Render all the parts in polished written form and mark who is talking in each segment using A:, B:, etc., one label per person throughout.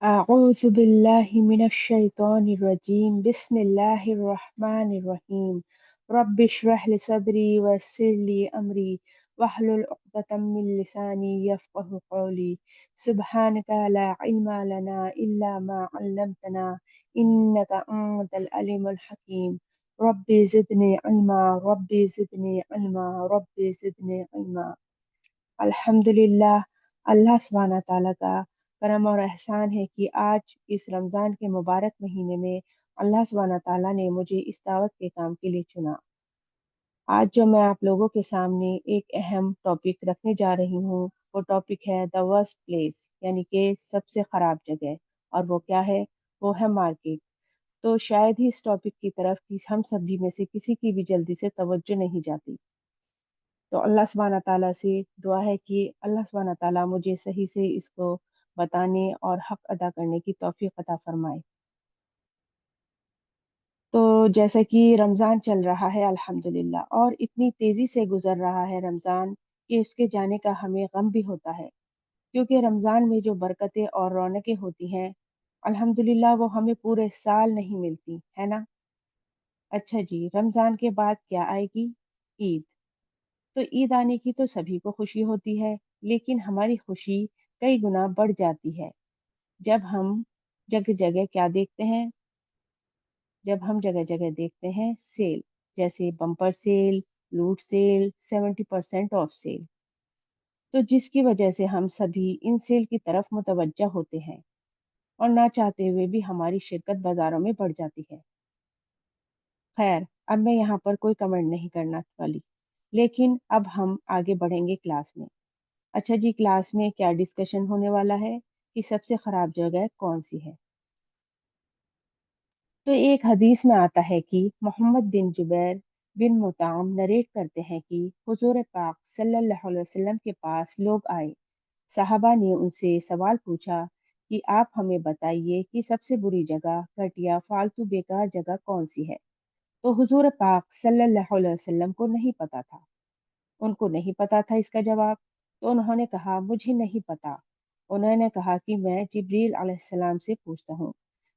A: أعوذ بالله من الشيطان الرجيم بسم الله الرحمن الرحيم رب اشرح لي صدري ويسر لي أمري واحلل عقدة من لساني يفقه قولي سبحانك لا علم لنا إلا ما علمتنا إنك أنت العليم الحكيم ربي زدني علما ربي زدني علما ربي زدني علما अल्हम्दुलिल्लाह। अल्लाह सुब्हाना ताला का करम और एहसान है कि आज इस रमज़ान के मुबारक महीने में अल्लाह सुब्हाना ताला ने मुझे इस दावत के काम के लिए चुना। आज जो मैं आप लोगों के सामने एक अहम टॉपिक रखने जा रही हूँ, वो टॉपिक है द वर्स्ट प्लेस, यानी कि सबसे खराब जगह। और वो क्या है? वो है मार्केट। तो शायद ही इस टॉपिक की तरफ हम सभी में से किसी की भी जल्दी से तवज्जो नहीं जाती। तो अल्लाह सुब्हाना ताला से दुआ है कि अल्लाह सुब्हाना ताला मुझे सही से इसको बताने और हक अदा करने की तौफीक अता फरमाए। तो जैसा कि रमज़ान चल रहा है अल्हम्दुलिल्लाह, और इतनी तेज़ी से गुज़र रहा है रमज़ान कि उसके जाने का हमें गम भी होता है, क्योंकि रमज़ान में जो बरकतें और रौनकें होती हैं अल्हम्दुलिल्लाह वो हमें पूरे साल नहीं मिलती, है ना? अच्छा जी, रमज़ान के बाद क्या आएगी? ईद। तो ईद आने की तो सभी को खुशी होती है, लेकिन हमारी खुशी कई गुना बढ़ जाती है जब हम जगह जगह क्या देखते हैं? जब हम जगह जगह देखते हैं सेल, जैसे बम्पर सेल, लूट सेल, 70% ऑफ सेल। तो जिसकी वजह से हम सभी इन सेल की तरफ मुतवज्जा होते हैं और ना चाहते हुए भी हमारी शिरकत बाजारों में बढ़ जाती है। खैर, अब मैं यहाँ पर कोई कमेंट नहीं करना वाली, लेकिन अब हम आगे बढ़ेंगे क्लास में। अच्छा जी, क्लास में क्या डिस्कशन होने वाला है कि सबसे खराब जगह कौन सी है? तो एक हदीस में आता है कि मोहम्मद बिन जुबैर बिन मुताम नरेट करते हैं कि हुजूर पाक सल्लल्लाहु अलैहि वसल्लम के पास लोग आए। साहबा ने उनसे सवाल पूछा कि आप हमें बताइए कि सबसे बुरी जगह, घटिया, फालतू, बेकार जगह कौन सी है। तो हुजूर पाक सल्लल्लाहु अलैहि वसल्लम को नहीं पता था। उनको नहीं पता था इसका जवाब। तो उन्होंने कहा, मुझे नहीं पता। उन्होंने कहा कि मैं जिब्रील अलैहिस्सलाम से पूछता हूँ।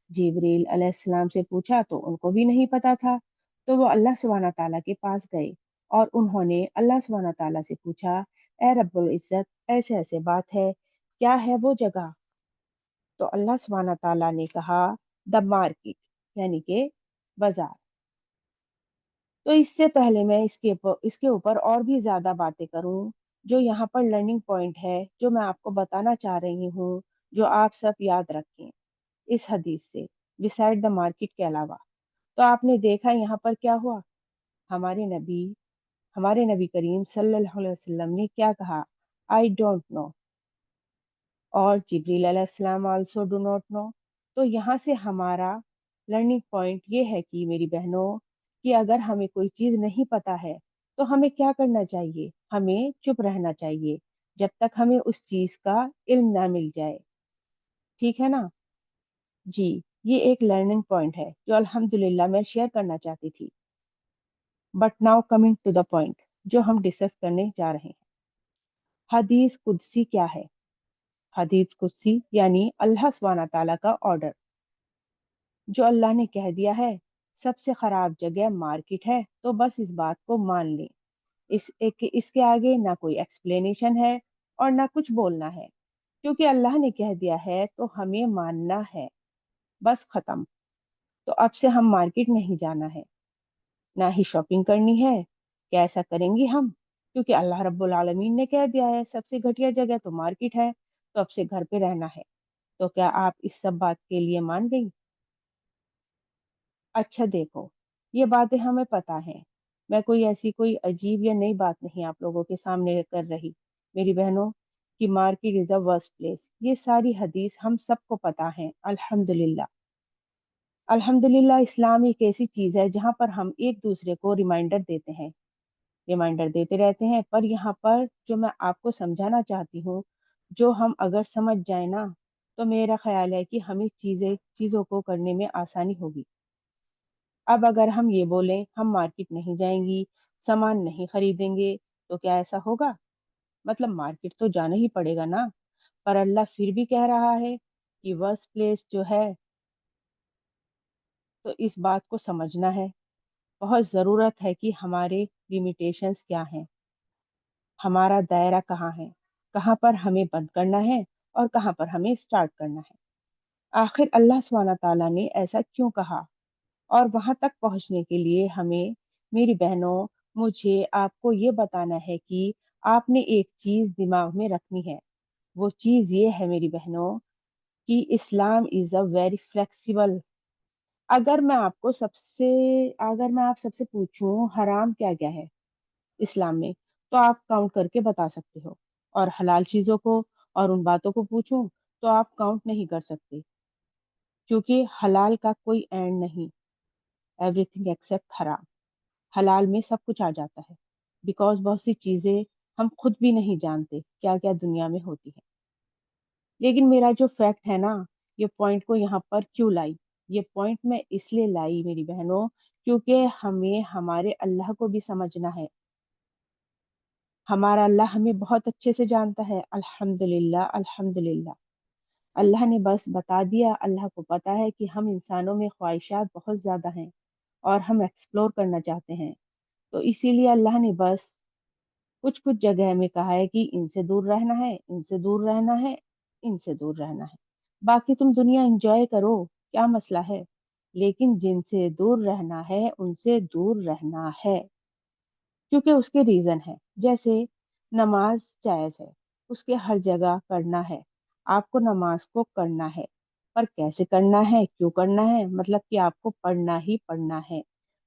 A: जिब्रील अलैहिस्सलाम से पूछा तो उनको भी नहीं पता था। तो वो अल्लाह सुब्हाना ताला के पास गए और उन्होंने अल्लाह सुब्हाना ताला से पूछा, ए रब्बुल इज्जत, ऐसे ऐसे बात है, क्या है वो जगह? तो अल्लाह सुब्हाना ताला ने कहा, द मार्केट, यानी कि बाजार। तो इससे पहले मैं इसके ऊपर और भी ज्यादा बातें करूं, जो यहाँ पर लर्निंग पॉइंट है, जो मैं आपको बताना चाह रही हूँ, जो आप सब याद रखें इस हदीस से, बिसाइड द मार्केट के अलावा। तो आपने देखा यहाँ पर क्या हुआ? हमारे नबी हमारे नबी करीम सल्लल्लाहु अलैहि वसल्लम ने क्या कहा? I don't know. और जिब्रील अलैहिस्सलाम आल्सो डू नॉट नो। तो यहाँ से हमारा लर्निंग पॉइंट ये है कि मेरी बहनों, कि अगर हमें कोई चीज़ नहीं पता है तो हमें क्या करना चाहिए? हमें चुप रहना चाहिए जब तक हमें उस चीज़ का इल्म ना मिल जाए। ठीक है ना? जी, ये एक लर्निंग पॉइंट है जो अल्हम्दुलिल्लाह मैं शेयर करना चाहती थी। But now coming to the point जो हम डिस्कस करने जा रहे हैं। हदीस कुदसी क्या है? हदीस कुदसी यानी अल्लाह सुब्हाना ताला का ऑर्डर, जो अल्लाह ने कह दिया है सबसे खराब जगह मार्केट है, तो बस इस बात को मान लें। इसके आगे ना कोई एक्सप्लेनेशन है और ना कुछ बोलना है, क्योंकि अल्लाह ने कह दिया है तो हमें मानना है, बस खत्म। तो अब से हम मार्केट नहीं जाना है, ना ही शॉपिंग करनी है। क्या ऐसा करेंगे हम? क्योंकि अल्लाह रब्बुल आलमीन ने कह दिया है सबसे घटिया जगह तो मार्केट है, तो अब से घर पे रहना है। तो क्या आप इस सब बात के लिए मान गई? अच्छा देखो, ये बातें हमें पता है। मैं कोई अजीब या नई बात नहीं आप लोगों के सामने कर रही, मेरी बहनों, कि market is a worst place. ये सारी हदीस हम सबको पता है अल्हम्दुलिल्लाह। अल्हम्दुलिल्लाह, इस्लाम एक ऐसी चीज है जहाँ पर हम एक दूसरे को रिमाइंडर देते रहते हैं। पर यहाँ पर जो मैं आपको समझाना चाहती हूँ, जो हम अगर समझ जाए ना, तो मेरा ख्याल है कि हमें चीज़ों को करने में आसानी होगी। अब अगर हम ये बोलें हम मार्केट नहीं जाएंगी, सामान नहीं खरीदेंगे, तो क्या ऐसा होगा? मतलब मार्केट तो जाना ही पड़ेगा ना। पर अल्लाह फिर भी कह रहा है कि वर्स्ट प्लेस जो है, तो इस बात को समझना है। बहुत ज़रूरत है कि हमारे लिमिटेशंस क्या हैं, हमारा दायरा कहाँ है, कहाँ पर हमें बंद करना है और कहाँ पर हमें स्टार्ट करना है। आखिर अल्लाह सुब्हाना ताला ने ऐसा क्यों कहा? और वहाँ तक पहुँचने के लिए हमें, मेरी बहनों, मुझे आपको ये बताना है कि आपने एक चीज़ दिमाग में रखनी है। वो चीज़ ये है मेरी बहनों कि इस्लाम इज़ अ वेरी फ्लेक्सिबल। अगर मैं आपको सबसे अगर मैं आप सबसे पूछूं हराम क्या क्या है इस्लाम में, तो आप काउंट करके बता सकते हो। और हलाल चीज़ों को और उन बातों को पूछूं तो आप काउंट नहीं कर सकते, क्योंकि हलाल का कोई एंड नहीं। एवरीथिंग एक्सेप्ट हराम। हलाल में सब कुछ आ जाता है, बिकॉज बहुत सी चीजें हम खुद भी नहीं जानते क्या क्या दुनिया में होती है। लेकिन मेरा जो फैक्ट है ना, ये पॉइंट को यहाँ पर क्यों लाई? ये पॉइंट मैं इसलिए लाई मेरी बहनों, क्योंकि हमें हमारे अल्लाह को भी समझना है। हमारा अल्लाह हमें बहुत अच्छे से जानता है। अल्हम्दुलिल्लाह, अल्हम्दुलिल्लाह। अल्लाह ने बस बता दिया, अल्लाह को पता है कि हम इंसानों में ख्वाहिशात बहुत ज्यादा हैं और हम एक्सप्लोर करना चाहते हैं। तो इसीलिए अल्लाह ने बस कुछ कुछ जगह में कहा है कि इनसे दूर रहना है, इनसे दूर रहना है, इनसे दूर रहना है। बाकी तुम दुनिया एंजॉय करो, क्या मसला है? लेकिन जिनसे दूर रहना है उनसे दूर रहना है, क्योंकि उसके रीजन है। जैसे नमाज जायज है, उसके हर जगह करना है, आपको नमाज को करना है। पर कैसे करना है, क्यों करना है? मतलब कि आपको पढ़ना ही पढ़ना है।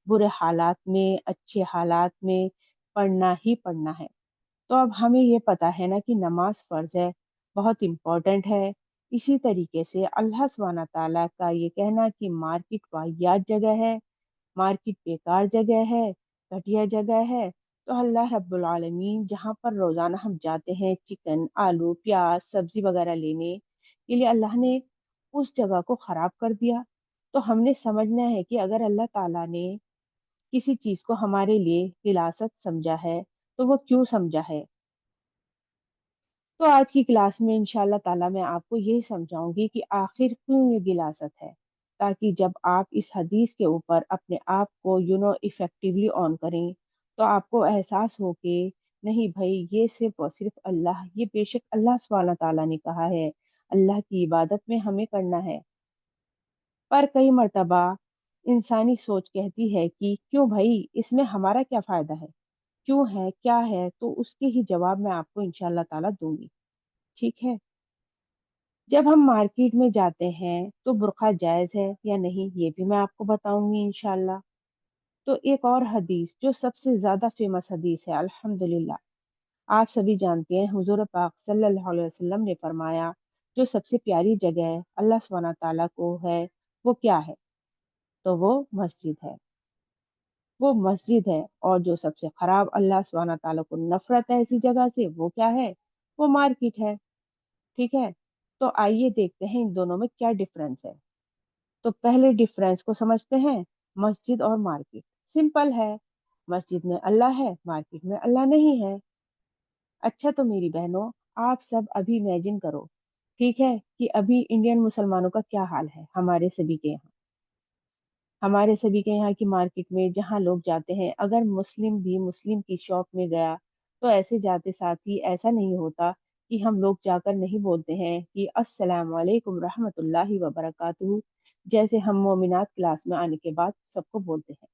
A: बुरे हालात में, अच्छे हालात में पढ़ना ही पढ़ना है। तो अब हमें ये पता है ना कि नमाज फर्ज है, बहुत इम्पोर्टेंट है। इसी तरीके से अल्लाह सुब्हाना ताला का ये कहना कि मार्केट वाहियात जगह है, मार्केट बेकार जगह है, घटिया जगह है। तो अल्लाह रब्बुल आलमीन जहाँ पर रोजाना हम जाते हैं चिकन, आलू, प्याज, सब्जी वगैरह लेने के लिए, अल्लाह ने उस जगह को खराब कर दिया। तो हमने समझना है कि अगर अल्लाह ताला ने किसी चीज को हमारे लिए दिलासत समझा है, तो वो क्यों समझा है। तो आज की क्लास में इंशाल्लाह ताला मैं आपको यही समझाऊंगी कि आखिर क्यों ये गिलासत है, ताकि जब आप इस हदीस के ऊपर अपने आप को इफेक्टिवली ऑन करें, तो आपको एहसास हो कि नहीं भाई, ये सिर्फ और सिर्फ अल्लाह, ये बेशक अल्लाह सुब्हानहू ताला ने कहा है, अल्लाह की इबादत में हमें करना है। पर कई मर्तबा इंसानी सोच कहती है कि क्यों भाई, इसमें हमारा क्या फायदा है, क्यों है, क्या है? तो उसके ही जवाब मैं आपको इंशाल्लाह ताला दूंगी। ठीक है। जब हम मार्केट में जाते हैं तो बुर्का जायज है या नहीं, ये भी मैं आपको बताऊंगी इंशाल्लाह। तो एक और हदीस जो सबसे ज्यादा फेमस हदीस है, अल्हम्दुलिल्लाह, आप सभी जानते हैं, हुजूर पाक सल्लल्लाहु अलैहि वसल्लम ने फरमाया, जो सबसे प्यारी जगह अल्लाह सुब्हाना ताला को है, वो क्या है? तो वो मस्जिद है। वो मस्जिद है। और जो सबसे खराब अल्लाह सुब्हाना ताला को नफरत है ऐसी जगह से, वो क्या है? वो मार्केट है। ठीक है। तो आइए देखते हैं इन दोनों में क्या डिफरेंस है। तो पहले डिफरेंस को समझते हैं, मस्जिद और मार्केट। सिंपल है, मस्जिद में अल्लाह है, मार्केट में अल्लाह नहीं है। अच्छा, तो मेरी बहनों, आप सब अभी इमेजिन करो, ठीक है, कि अभी इंडियन मुसलमानों का क्या हाल है हमारे सभी के यहाँ। हमारे सभी के यहाँ की मार्केट में जहाँ लोग जाते हैं, अगर मुस्लिम भी मुस्लिम की शॉप में गया, तो ऐसे जाते साथ ही ऐसा नहीं होता कि हम लोग जाकर नहीं बोलते हैं कि अस्सलाम वालेकुम रहमतुल्लाहि व बरकातुहू, जैसे हम मोमिनात क्लास में आने के बाद सबको बोलते हैं।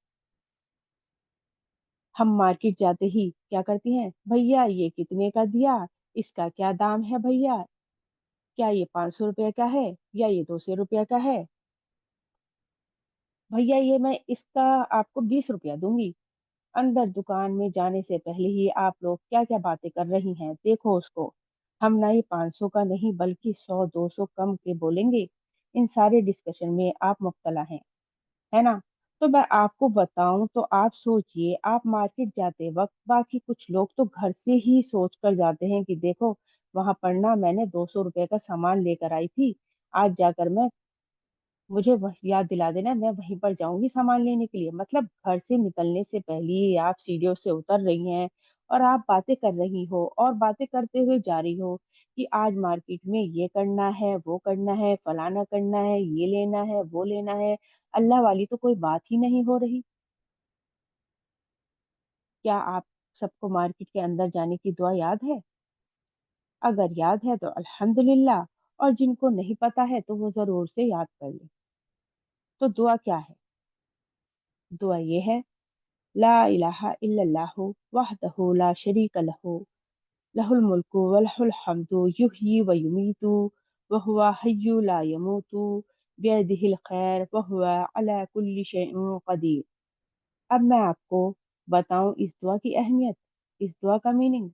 A: हम मार्केट जाते ही क्या करती हैं, भैया ये कितने का दिया, इसका क्या दाम है भैया, क्या ये 500 रुपये का है या ये 200 रुपये का है, भैया ये मैं इसका आपको 20 रुपया दूंगी। अंदर दुकान में जाने से पहले ही आप लोग क्या क्या बातें कर रही हैं, देखो उसको। हम ना ही 500 का नहीं, बल्कि 100 200 कम के बोलेंगे। इन सारे डिस्कशन में आप मुब्तला हैं, है ना? तो मैं आपको बताऊं तो आप सोचिए, आप मार्केट जाते वक्त, बाकी कुछ लोग तो घर से ही सोच कर जाते हैं कि देखो, वहां पर ना मैंने 200 रुपये का सामान लेकर आई थी, आज जाकर मैं, मुझे वह याद दिला देना, मैं वहीं पर जाऊंगी सामान लेने के लिए। मतलब घर से निकलने से पहले ही आप सीढ़ियों से उतर रही हैं और आप बातें कर रही हो और बातें करते हुए जा रही हो कि आज मार्केट में ये करना है, वो करना है, फलाना करना है, ये लेना है, वो लेना है, अल्लाह वाली तो कोई बात ही नहीं हो रही। क्या आप सबको मार्केट के अंदर जाने की दुआ याद है? अगर याद है तो अल्हम्दुलिल्लाह, और जिनको नहीं पता है तो वो ज़रूर से याद कर लें। तो दुआ क्या है? दुआ ये है, ला इलाहा इल्लल्लाहु वहदहु ला शरीका लहु, लहुल मुल्कु व लहुल हम्दु युहयी व युमीतु व हुवा हय्यु ला यमूतु बियदिहिल खैर व हुवा अला कुल्ली शैइन कदीर। अब मैं आपको बताऊं इस दुआ की अहमियत, इस दुआ का मीनिंग।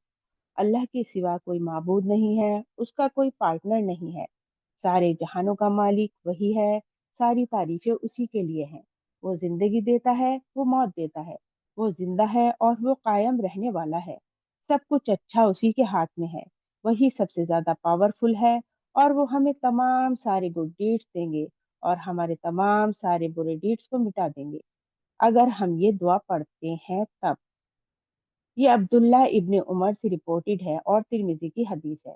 A: अल्लाह के सिवा कोई माबूद नहीं है, उसका कोई पार्टनर नहीं है। सारे जहानों का मालिक वही है, सारी तारीफें उसी के लिए हैं। वो जिंदगी देता है, वो मौत देता है, वो जिंदा है और वो कायम रहने वाला है। सब कुछ अच्छा उसी के हाथ में है। वही सबसे ज्यादा पावरफुल है, और वो हमें तमाम सारे गुड डीड्स देंगे और हमारे तमाम सारे बुरे डीड्स को मिटा देंगे अगर हम ये दुआ पढ़ते हैं तब। ये अब्दुल्ला इब्ने उमर से रिपोर्टेड है और तिरमिजी की हदीस है।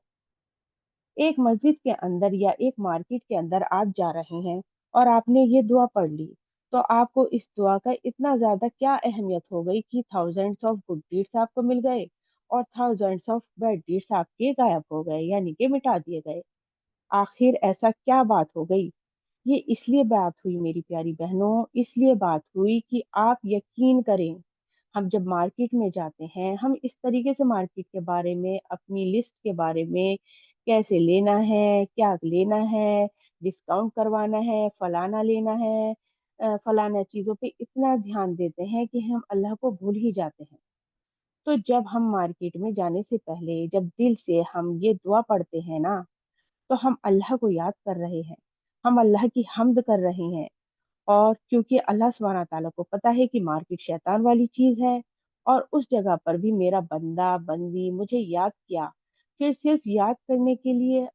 A: एक मस्जिद के अंदर या एक मार्केट के अंदर आप जा रहे हैं और आपने ये दुआ पढ़ ली, तो आपको इस दुआ का इतना ज्यादा क्या अहमियत हो गई कि थाउजेंड्स ऑफ गुड डीड्स आपको मिल गए और थाउजेंड्स ऑफ बैड डीड्स आपके गायब हो गए, यानी कि मिटा दिए गए। आखिर ऐसा क्या बात हो गई? ये इसलिए बात हुई मेरी प्यारी बहनों, इसलिए बात हुई कि आप यकीन करें, हम जब मार्केट में जाते हैं, हम इस तरीके से मार्केट के बारे में, अपनी लिस्ट के बारे में, कैसे लेना है, क्या लेना है, डिस्काउंट करवाना है, फलाना लेना है, फलाना चीजों पे इतना ध्यान देते हैं कि हम अल्लाह को भूल ही जाते हैं। तो जब हम मार्केट में जाने से पहले जब दिल से हम ये दुआ पढ़ते हैं ना, तो हम अल्लाह को याद कर रहे हैं, हम अल्लाह की हम्द कर रहे हैं। और क्योंकि अल्लाह सुब्हाना ताला को पता है कि मार्केट शैतान वाली चीज है, और उस जगह पर भी मेरा बंदा बंदी मुझे याद किया, फिर सिर्फ याद करने के लिए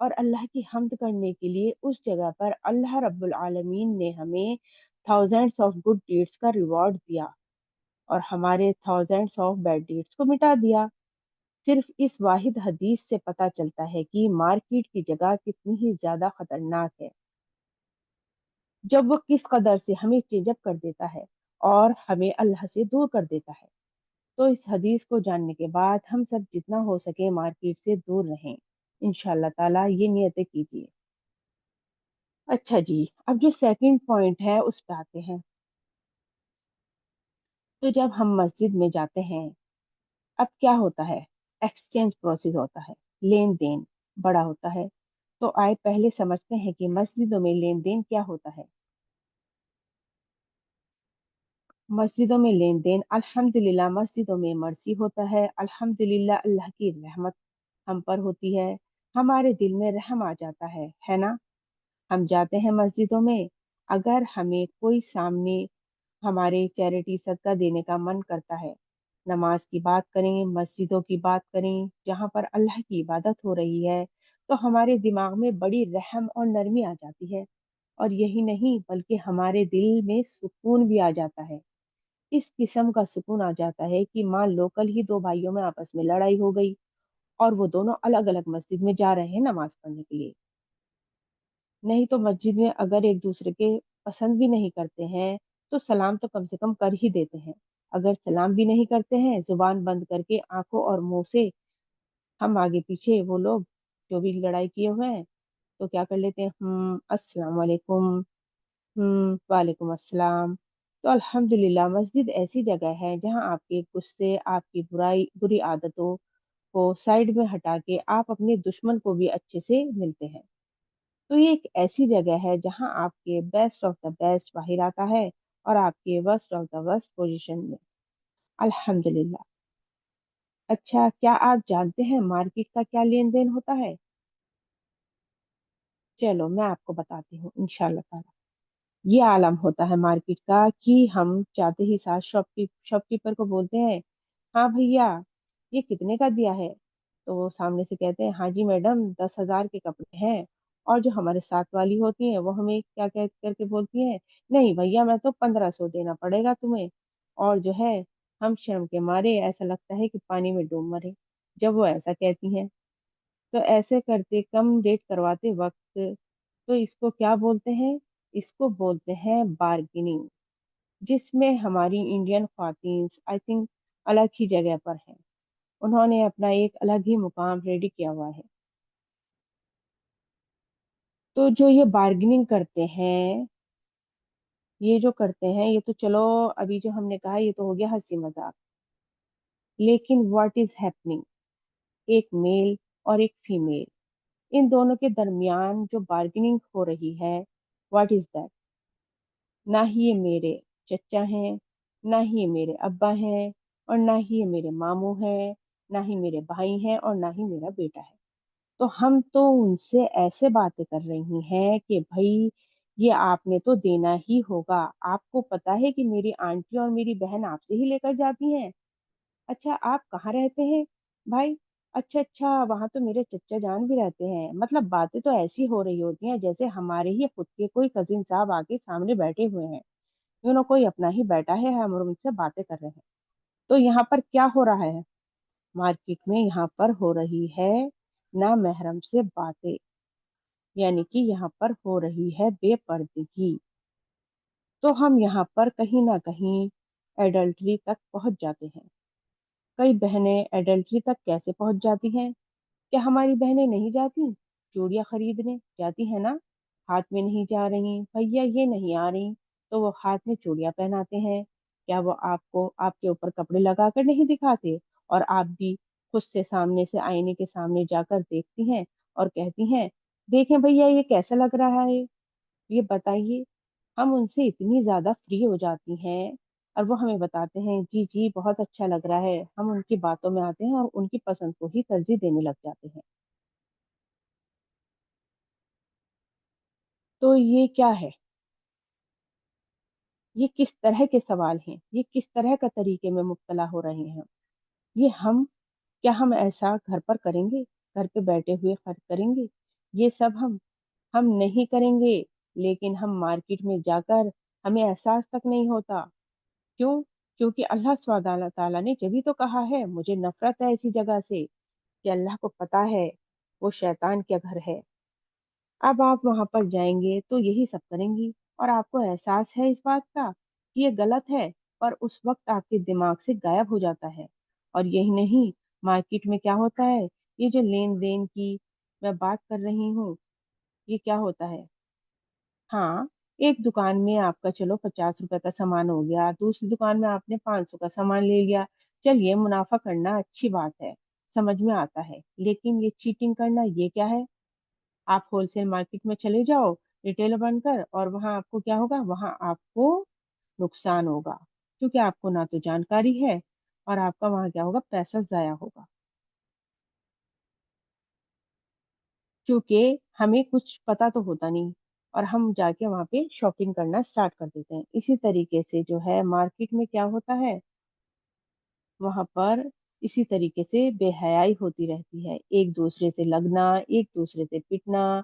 A: और अल्लाह की हम्द करने के लिए उस जगह पर अल्लाह रब्बुल आलमीन ने हमें थाउजेंड्स ऑफ गुड डीड्स का रिवॉर्ड दिया और हमारे थाउजेंड्स ऑफ बैड डीड्स को मिटा दिया। सिर्फ इस वाहिद हदीस से पता चलता है कि मार्केट की जगह कितनी ही ज्यादा खतरनाक है, जब वो किस कदर से हमें चेंजअप कर देता है और हमें अल्लाह से दूर कर देता है। तो इस हदीस को जानने के बाद हम सब जितना हो सके मार्केट से दूर रहें, इंशाल्लाह ताला ये नियतें कीजिए। अच्छा जी, अब जो सेकंड पॉइंट है उस पे आते हैं। तो जब हम मस्जिद में जाते हैं, अब क्या होता है? एक्सचेंज प्रोसेस होता है, लेन देन बड़ा होता है। तो आए पहले समझते हैं कि मस्जिदों में लेन देन क्या होता है। मस्जिदों में लेन देन, अल्हम्दुलिल्लाह मस्जिदों में मर्सी होता है, अल्हम्दुलिल्लाह अल्लाह की रहमत हम पर होती है, हमारे दिल में रहम आ जाता है ना। हम जाते हैं मस्जिदों में, अगर हमें कोई सामने हमारे चैरिटी सदका देने का मन करता है, नमाज की बात करें, मस्जिदों की बात करें जहाँ पर अल्लाह की इबादत हो रही है, तो हमारे दिमाग में बड़ी रहम और नरमी आ जाती है। और यही नहीं बल्कि हमारे दिल में सुकून भी आ जाता है। इस किस्म का सुकून आ जाता है कि मान लो कल ही दो भाइयों में आपस में लड़ाई हो गई और वो दोनों अलग अलग मस्जिद में जा रहे हैं नमाज पढ़ने के लिए। नहीं तो मस्जिद में अगर एक दूसरे के पसंद भी नहीं करते हैं, तो सलाम तो कम से कम कर ही देते हैं। अगर सलाम भी नहीं करते हैं, जुबान बंद करके आंखों और मुंह से हम आगे पीछे वो लोग जो भी लड़ाई किए हुए हैं, तो क्या कर लेते हैं, अस्सलाम वालेकुम, वालेकुम अस्सलाम। तो अल्हम्दुलिल्लाह मस्जिद ऐसी जगह है जहां आपके गुस्से, आपकी बुरी आदतों को साइड में हटा के आप अपने दुश्मन को भी अच्छे से मिलते हैं। तो ये एक ऐसी जगह है जहां आपके बेस्ट ऑफ द बेस्ट बाहर आता है और आपके worst of the worst position में। अल्हम्दुलिल्लाह। अच्छा, क्या आप जानते हैं मार्केट का क्या लेन देन होता है? चलो मैं आपको बताती हूँ इंशाल्लाह। ये आलम होता है मार्केट का कि हम जाते ही साथ शॉपकीपर को बोलते हैं, हाँ भैया ये कितने का दिया है? तो वो सामने से कहते हैं, हाँ जी मैडम 10,000 के कपड़े हैं। और जो हमारे साथ वाली होती हैं वो हमें क्या कह करके बोलती हैं, नहीं भैया मैं तो 1,500 देना पड़ेगा तुम्हें। और जो है हम शर्म के मारे ऐसा लगता है कि पानी में डूब मरे जब वो ऐसा कहती हैं। तो ऐसे करते कम डेट करवाते वक्त तो इसको क्या बोलते हैं? इसको बोलते हैं बार्गेनिंग, जिसमें हमारी इंडियन ख्वातीन आई थिंक अलग ही जगह पर हैं। उन्होंने अपना एक अलग ही मुकाम रेडी किया हुआ है। तो जो ये बार्गेनिंग करते हैं, ये जो करते हैं, ये तो चलो, अभी जो हमने कहा ये तो हो गया हंसी मजाक। लेकिन व्हाट इज हैपनिंग, एक मेल और एक फीमेल, इन दोनों के दरमियान जो बार्गेनिंग हो रही है, व्हाट इज दैट? ना ही ये मेरे चचा हैं, ना ही ये मेरे अब्बा हैं, और ना ही ये मेरे मामू हैं, ना ही मेरे भाई हैं, और ना ही मेरा बेटा है। तो हम तो उनसे ऐसे बातें कर रही हैं कि भाई ये आपने तो देना ही होगा। आपको पता है कि मेरी आंटी और मेरी बहन आपसे ही लेकर जाती हैं। अच्छा, आप कहाँ रहते हैं भाई? अच्छा अच्छा, वहां तो मेरे चच्चा जान भी रहते हैं। मतलब बातें तो ऐसी हो रही होती हैं जैसे हमारे ही खुद के कोई कजिन साहब आके सामने बैठे हुए हैं। कोई अपना ही बैठा है, हम उनसे बातें कर रहे हैं। तो यहाँ पर क्या हो रहा है? मार्केट में यहाँ पर हो रही है ना महरम से बातें, यानी कि यहाँ पर हो रही है बेपर्दगी। तो हम यहाँ पर कहीं ना कहीं एडल्ट्री तक पहुंच जाते हैं। कई बहनें एडल्ट्री तक कैसे पहुंच जाती हैं? क्या हमारी बहनें नहीं जाती? चूड़ियां खरीदने जाती है ना। हाथ में नहीं जा रही भैया, ये नहीं आ रही, तो वो हाथ में चूड़ियां पहनाते हैं। क्या वो आपको आपके ऊपर कपड़े लगा कर नहीं दिखाते? और आप भी खुद से सामने से आईने के सामने जाकर देखती हैं और कहती हैं, देखें भैया ये कैसा लग रहा है, ये बताइए। हम उनसे इतनी ज्यादा फ्री हो जाती हैं, और वो हमें बताते हैं जी जी बहुत अच्छा लग रहा है। हम उनकी बातों में आते हैं और उनकी पसंद को ही तरजीह देने लग जाते हैं। तो ये क्या है? ये किस तरह के सवाल हैं? ये किस तरह का तरीके में मुब्तला हो रहे हैं? ये हम, क्या हम ऐसा घर पर करेंगे? घर पे बैठे हुए खर्च करेंगे? ये सब हम नहीं करेंगे। लेकिन हम मार्केट में जाकर हमें एहसास तक नहीं होता। क्यों? क्योंकि अल्लाह सुब्हानहू ताला ने जब भी तो कहा है, मुझे नफरत है ऐसी जगह से, कि अल्लाह को पता है वो शैतान क्या घर है। अब आप वहां पर जाएंगे तो यही सब करेंगी, और आपको एहसास है इस बात का कि ये गलत है, पर उस वक्त आपके दिमाग से गायब हो जाता है। और यही नहीं, मार्केट में क्या होता है, ये जो लेन देन की मैं बात कर रही हूँ, ये क्या होता है? हाँ, एक दुकान में आपका चलो 50 रुपए का सामान हो गया, दूसरी दुकान में आपने 500 का सामान ले लिया। चलिए, मुनाफा करना अच्छी बात है, समझ में आता है। लेकिन ये चीटिंग करना, ये क्या है? आप होलसेल मार्केट में चले जाओ रिटेलर बनकर, और वहां आपको क्या होगा? वहां आपको नुकसान होगा, क्योंकि आपको ना तो जानकारी है, और आपका वहां क्या होगा? पैसा जाया होगा। क्योंकि हमें कुछ पता तो होता नहीं, और हम जाके वहां पे शॉपिंग करना स्टार्ट कर देते हैं। इसी तरीके से जो है मार्केट में क्या होता है, वहां पर इसी तरीके से बेहयाई होती रहती है। एक दूसरे से लगना, एक दूसरे से पिटना,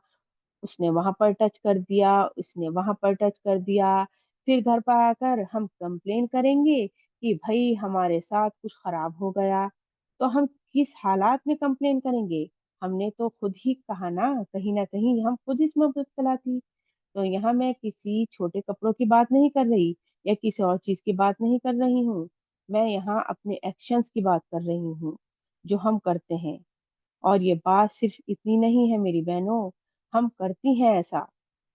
A: उसने वहां पर टच कर दिया, इसने वहां पर टच कर दिया। फिर घर पर आकर हम कंप्लेन करेंगे कि भाई हमारे साथ कुछ खराब हो गया। तो हम किस हालात में कंप्लेन करेंगे? हमने तो खुद ही कहा ना, कहीं ना कहीं हम खुद इसमें मुब्तला थी। तो यहाँ मैं किसी छोटे कपड़ों की बात नहीं कर रही, या किसी और चीज की बात नहीं कर रही हूँ। मैं यहाँ अपने एक्शंस की बात कर रही हूँ, जो हम करते हैं। और ये बात सिर्फ इतनी नहीं है मेरी बहनों, हम करती हैं ऐसा।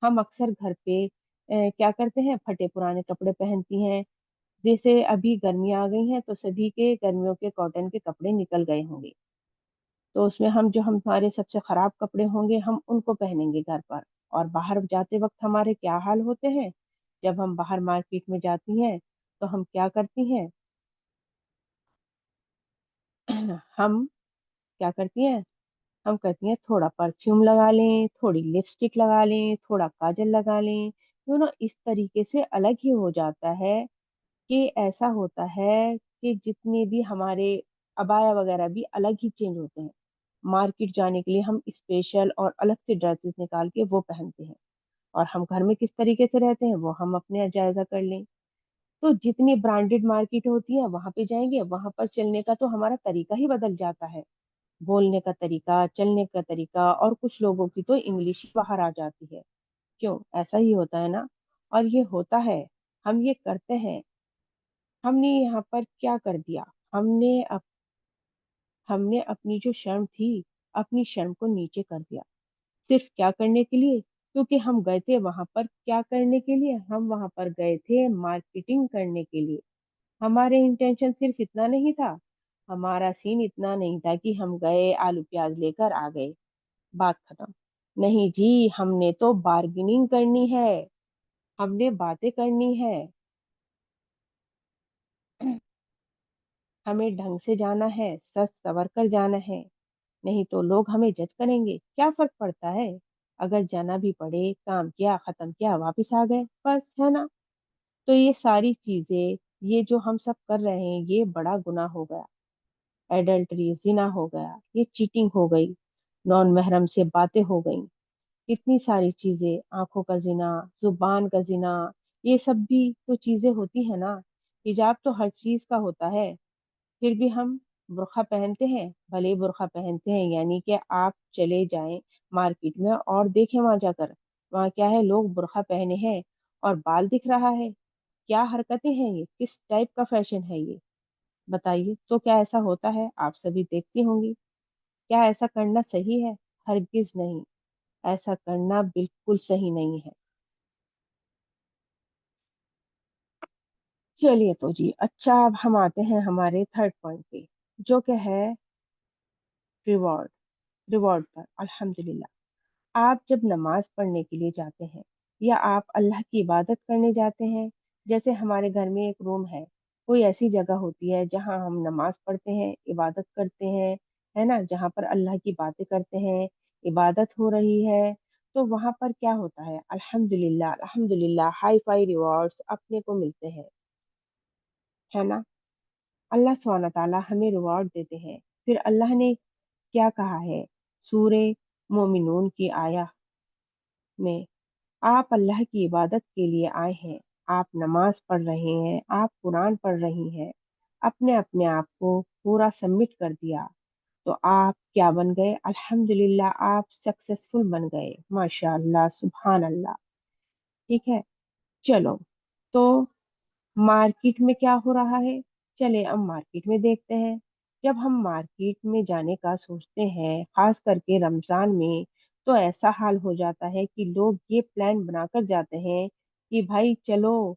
A: हम अक्सर घर पे क्या करते हैं, फटे पुराने कपड़े पहनती हैं। जैसे अभी गर्मी आ गई हैं, तो सभी के गर्मियों के कॉटन के कपड़े निकल गए होंगे। तो उसमें हम जो हमारे सबसे खराब कपड़े होंगे, हम उनको पहनेंगे घर पर। और बाहर जाते वक्त हमारे क्या हाल होते हैं? जब हम बाहर मार्केट में जाती हैं, तो हम क्या करती हैं? हम क्या करती हैं? हम कहती हैं थोड़ा परफ्यूम लगा लें, थोड़ी लिपस्टिक लगा लें, थोड़ा काजल लगा लें। इस तरीके से अलग ही हो जाता है, कि ऐसा होता है कि जितने भी हमारे अबाया वगैरह भी अलग ही चेंज होते हैं। मार्केट जाने के लिए हम स्पेशल और अलग से ड्रेसेस निकाल के वो पहनते हैं। और हम घर में किस तरीके से रहते हैं, वो हम अपने जायजा कर लें। तो जितनी ब्रांडेड मार्केट होती है वहां पे जाएंगे, वहां पर चलने का तो हमारा तरीका ही बदल जाता है, बोलने का तरीका, चलने का तरीका, और कुछ लोगों की तो इंग्लिश ही बाहर आ जाती है। क्यों? ऐसा ही होता है ना। और ये होता है, हम ये करते हैं। हमने यहाँ पर क्या कर दिया? हमने हमने अपनी जो शर्म थी, अपनी शर्म को नीचे कर दिया। सिर्फ क्या करने के लिए? क्योंकि हम गए थे वहां पर क्या करने के लिए? हम वहां पर गए थे मार्केटिंग करने के लिए। हमारे इंटेंशन सिर्फ इतना नहीं था, हमारा सीन इतना नहीं था कि हम गए आलू प्याज लेकर आ गए, बात खत्म। नहीं जी, हमने तो बार्गेनिंग करनी है, हमने बातें करनी है। हमें ढंग से जाना है, सच सवर कर जाना है। नहीं तो लोग हमें जज करेंगे, क्या फर्क पड़ता है? अगर जाना भी पड़े, काम किया, खत्म किया, वापस आ गए, बस, है ना। तो ये सारी चीजें, ये जो हम सब कर रहे हैं, ये बड़ा गुनाह हो गया। एडल्ट्री, जिना हो गया, ये चीटिंग हो गई, नॉन महरम से बातें हो गई, इतनी सारी चीजें, आंखों का जिना, जुबान का जिना, ये सब भी तो चीजें होती है ना। हिजाब तो हर चीज का होता है, फिर भी हम बुर्का पहनते हैं। भले ही बुर्का पहनते हैं, यानी कि आप चले जाएं मार्केट में और देखें वहां जाकर, वहां क्या है, लोग बुर्का पहने हैं और बाल दिख रहा है। क्या हरकतें हैं ये? किस टाइप का फैशन है ये? बताइए तो, क्या ऐसा होता है? आप सभी देखती होंगी। क्या ऐसा करना सही है? हरगिज नहीं, ऐसा करना बिल्कुल सही नहीं है। चलिए तो जी, अच्छा, अब हम आते हैं हमारे थर्ड पॉइंट पे, जो कि है रिवॉर्ड। रिवॉर्ड पर अल्हम्दुलिल्लाह। आप जब नमाज पढ़ने के लिए जाते हैं, या आप अल्लाह की इबादत करने जाते हैं, जैसे हमारे घर में एक रूम है, कोई ऐसी जगह होती है जहां हम नमाज पढ़ते हैं, इबादत करते हैं, है ना, जहां पर अल्लाह की बातें करते हैं, इबादत हो रही है, तो वहां पर क्या होता है? अल्हम्दुलिल्लाह, अल्हम्दुलिल्लाह, हाई फाई रिवॉर्ड्स अपने को मिलते हैं, है ना। अल्लाह सुब्हानहू तआला हमें रिवॉर्ड देते हैं। फिर अल्लाह ने क्या कहा है सूरे मोमिनून की आया में? आप अल्लाह की इबादत के लिए आए हैं, आप नमाज पढ़ रहे हैं, आप कुरान पढ़ रही हैं, अपने अपने आप को पूरा सबमिट कर दिया, तो आप क्या बन गए? अल्हम्दुलिल्लाह, आप सक्सेसफुल बन गए, माशाअल्लाह, सुभान अल्लाह। ठीक है। चलो, तो मार्केट में क्या हो रहा है? चले अब मार्केट में देखते हैं। जब हम मार्केट में जाने का सोचते हैं, खास करके रमजान में, तो ऐसा हाल हो जाता है कि लोग ये प्लान बनाकर जाते हैं कि भाई चलो,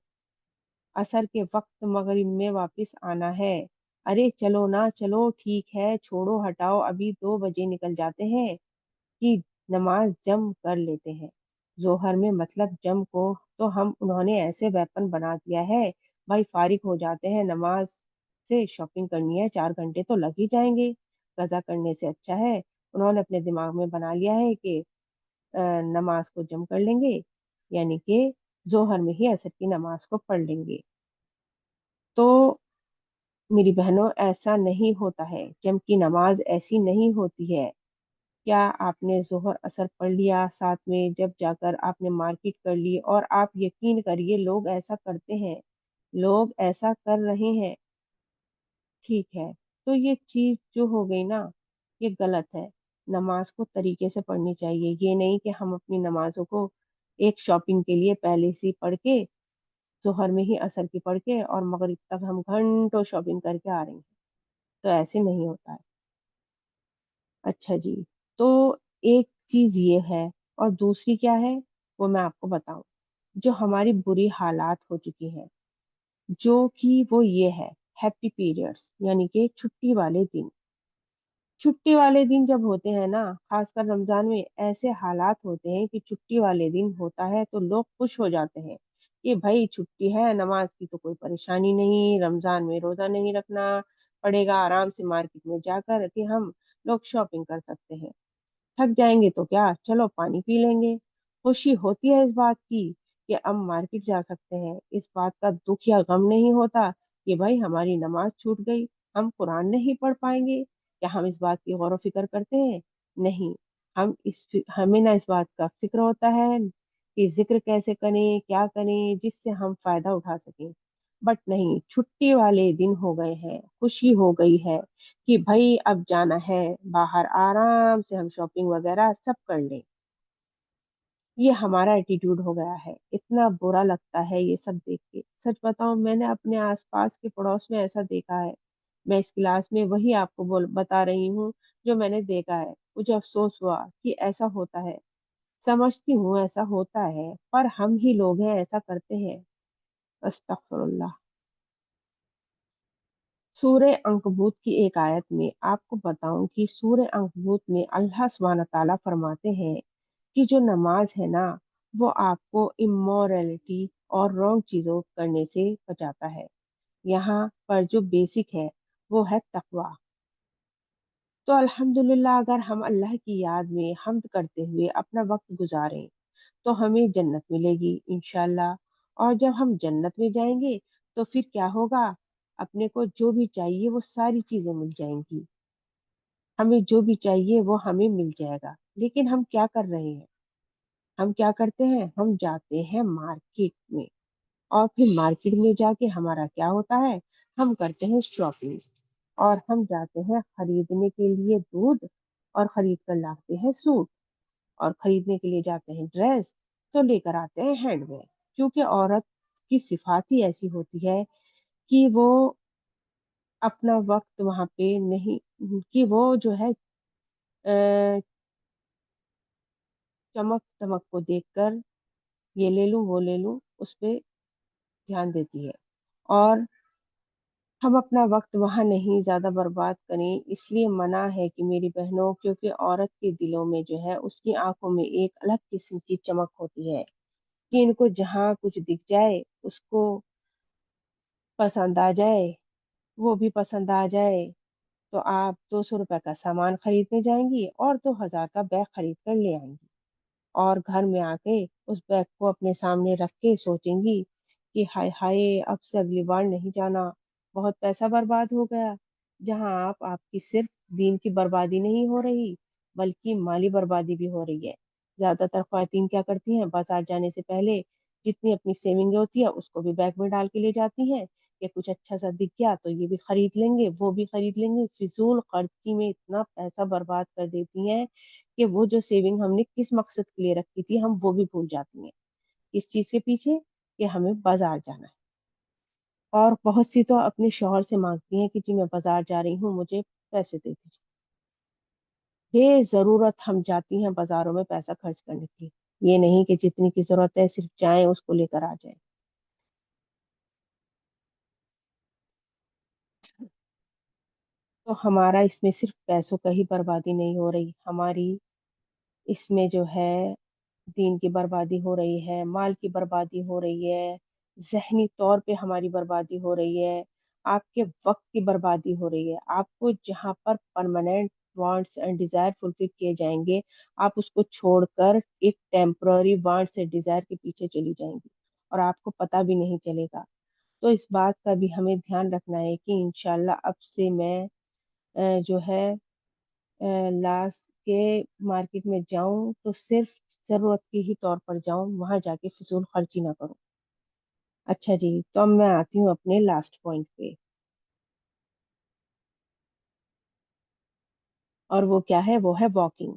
A: असर के वक्त मगरिब में वापस आना है। अरे चलो ना, चलो ठीक है, छोड़ो हटाओ, अभी 2 बजे निकल जाते हैं कि नमाज जम कर लेते हैं। जोहर में मतलब जम को तो हम उन्होंने ऐसे वेपन बना दिया है, भाई फारिग हो जाते हैं नमाज से, शॉपिंग करनी है, 4 घंटे तो लग ही जाएंगे, कजा करने से अच्छा है। उन्होंने अपने दिमाग में बना लिया है कि नमाज को जम कर लेंगे, यानी कि जोहर में ही असर की नमाज को पढ़ लेंगे। तो मेरी बहनों, ऐसा नहीं होता है, जम की नमाज ऐसी नहीं होती है। क्या आपने जोहर असर पढ़ लिया साथ में, जब जाकर आपने मार्केट कर ली, और आप यकीन करिए लोग ऐसा करते हैं, लोग ऐसा कर रहे हैं, ठीक है। तो ये चीज जो हो गई ना, ये गलत है। नमाज को तरीके से पढ़नी चाहिए, ये नहीं कि हम अपनी नमाजों को एक शॉपिंग के लिए पहले से ही पढ़ के, जोहर में ही असर की पढ़ के, और मगरिब तक हम घंटों शॉपिंग करके आ रहे हैं। तो ऐसे नहीं होता है। अच्छा जी, तो एक चीज ये है, और दूसरी क्या है, वो मैं आपको बताऊं। जो हमारी बुरी हालात हो चुकी है, जो कि वो ये है, हैप्पी पीरियड्स, यानी कि छुट्टी वाले दिन। छुट्टी वाले दिन जब होते हैं ना, खासकर रमजान में, ऐसे हालात होते हैं कि छुट्टी वाले दिन होता है तो लोग खुश हो जाते हैं कि भाई छुट्टी है, नमाज की तो कोई परेशानी नहीं, रमजान में रोजा नहीं रखना पड़ेगा, आराम से मार्केट में जाकर कि हम लोग शॉपिंग कर सकते हैं। थक जाएंगे तो क्या, चलो पानी पी लेंगे। खुशी होती है इस बात की कि अब मार्केट जा सकते हैं, इस बात का दुख या गम नहीं होता कि भाई हमारी नमाज छूट गई, हम कुरान नहीं पढ़ पाएंगे। क्या हम इस बात की गौर व फिक्र करते हैं? नहीं। हमें ना इस बात का फिक्र होता है कि जिक्र कैसे करें, क्या करें जिससे हम फायदा उठा सकें। बट नहीं, छुट्टी वाले दिन हो गए हैं, खुशी हो गई है कि भाई अब जाना है बाहर, आराम से हम शॉपिंग वगैरह सब कर लें। ये हमारा एटीट्यूड हो गया है। इतना बुरा लगता है ये सब देख के, सच बताऊं, मैंने अपने आसपास के पड़ोस में ऐसा देखा है। मैं इस क्लास में वही आपको बता रही हूँ जो मैंने देखा है। मुझे अफसोस हुआ कि ऐसा होता है। समझती हूँ ऐसा होता है, पर हम ही लोग हैं ऐसा करते हैं। अस्तगफुरुल्लाह। सूरह अंकबूत की एक आयत में आपको बताऊं कि सूरह अंकबूत में अल्लाह सुब्हानहू तआला फरमाते हैं कि जो नमाज है ना, वो आपको इमोरलिटी और रॉन्ग चीजों करने से बचाता है। यहाँ पर जो बेसिक है वो है तकवा। तो अल्हम्दुलिल्लाह, अगर हम अल्लाह की याद में हम्द करते हुए अपना वक्त गुजारें तो हमें जन्नत मिलेगी इंशाल्लाह। और जब हम जन्नत में जाएंगे तो फिर क्या होगा? अपने को जो भी चाहिए वो सारी चीजें मिल जाएंगी। हमें जो भी चाहिए वो हमें मिल जाएगा। लेकिन हम क्या कर रहे हैं? हम क्या करते हैं? हम जाते हैं मार्केट में, और फिर मार्केट में जाके हमारा क्या होता है? हम करते हैं शॉपिंग। और हम जाते हैं खरीदने के लिए दूध, और खरीद कर लाते हैं सूट, और खरीदने के लिए जाते हैं ड्रेस, तो लेकर आते हैं हैंडबैग। क्योंकि औरत की सिफात ही ऐसी होती है कि वो अपना वक्त वहां पे नहीं, कि वो जो है चमक दमक को देखकर ये ले लूं वो ले लूं, उस पे ध्यान देती है। और हम अपना वक्त वहां नहीं ज्यादा बर्बाद करें, इसलिए मना है कि मेरी बहनों, क्योंकि औरत के दिलों में जो है उसकी आंखों में एक अलग किस्म की चमक होती है कि इनको जहाँ कुछ दिख जाए उसको पसंद आ जाए, वो भी पसंद आ जाए, तो आप 200 रुपए का सामान खरीदने जाएंगी और 2,000 का बैग खरीद कर ले आएंगी। और घर में आके उस बैग को अपने सामने रख के सोचेंगी कि हाय हाय, अब से अगली बार नहीं जाना, बहुत पैसा बर्बाद हो गया। जहां आपकी सिर्फ दीन की बर्बादी नहीं हो रही, बल्कि माली बर्बादी भी हो रही है। ज्यादातर खवातीन क्या करती हैं? बाजार जाने से पहले जितनी अपनी सेविंग होती है उसको भी बैग में डाल के ले जाती हैं कि कुछ अच्छा सा दिख गया तो ये भी खरीद लेंगे, वो भी खरीद लेंगे। फिजूल खर्ची में इतना पैसा बर्बाद कर देती हैं कि वो जो सेविंग हमने किस मकसद के लिए रखी थी हम वो भी भूल जाती हैं। इस चीज के पीछे कि हमें बाजार जाना है। और बहुत सी तो अपने शौहर से मांगती हैं कि जी मैं बाजार जा रही हूँ, मुझे पैसे दे दीजिए। बेजरूरत हम जाती हैं बाजारों में पैसा खर्च करने की। ये नहीं कि जितनी की जरूरत है सिर्फ जाएं उसको लेकर आ जाएं। तो हमारा इसमें सिर्फ पैसों का ही बर्बादी नहीं हो रही, हमारी इसमें जो है दीन की बर्बादी हो रही है, माल की बर्बादी हो रही है, जहनी तौर पे हमारी बर्बादी हो रही है, आपके वक्त की बर्बादी हो रही है। आपको जहाँ पर permanent wants and desire fulfil किए जाएंगे, आप उसको छोड़कर एक टेम्पररी वांट से डिजायर के पीछे चली जाएंगी, और आपको पता भी नहीं चलेगा। तो इस बात का भी हमें ध्यान रखना है कि इंशाल्लाह अब से मैं जो है लास्ट के मार्केट में जाऊं तो सिर्फ जरूरत के ही तौर पर जाऊं, वहां जाके फिजूल खर्ची ना करूं। अच्छा जी, तो अब मैं आती हूँ अपने लास्ट पॉइंट पे। और वो क्या है? वो है वॉकिंग।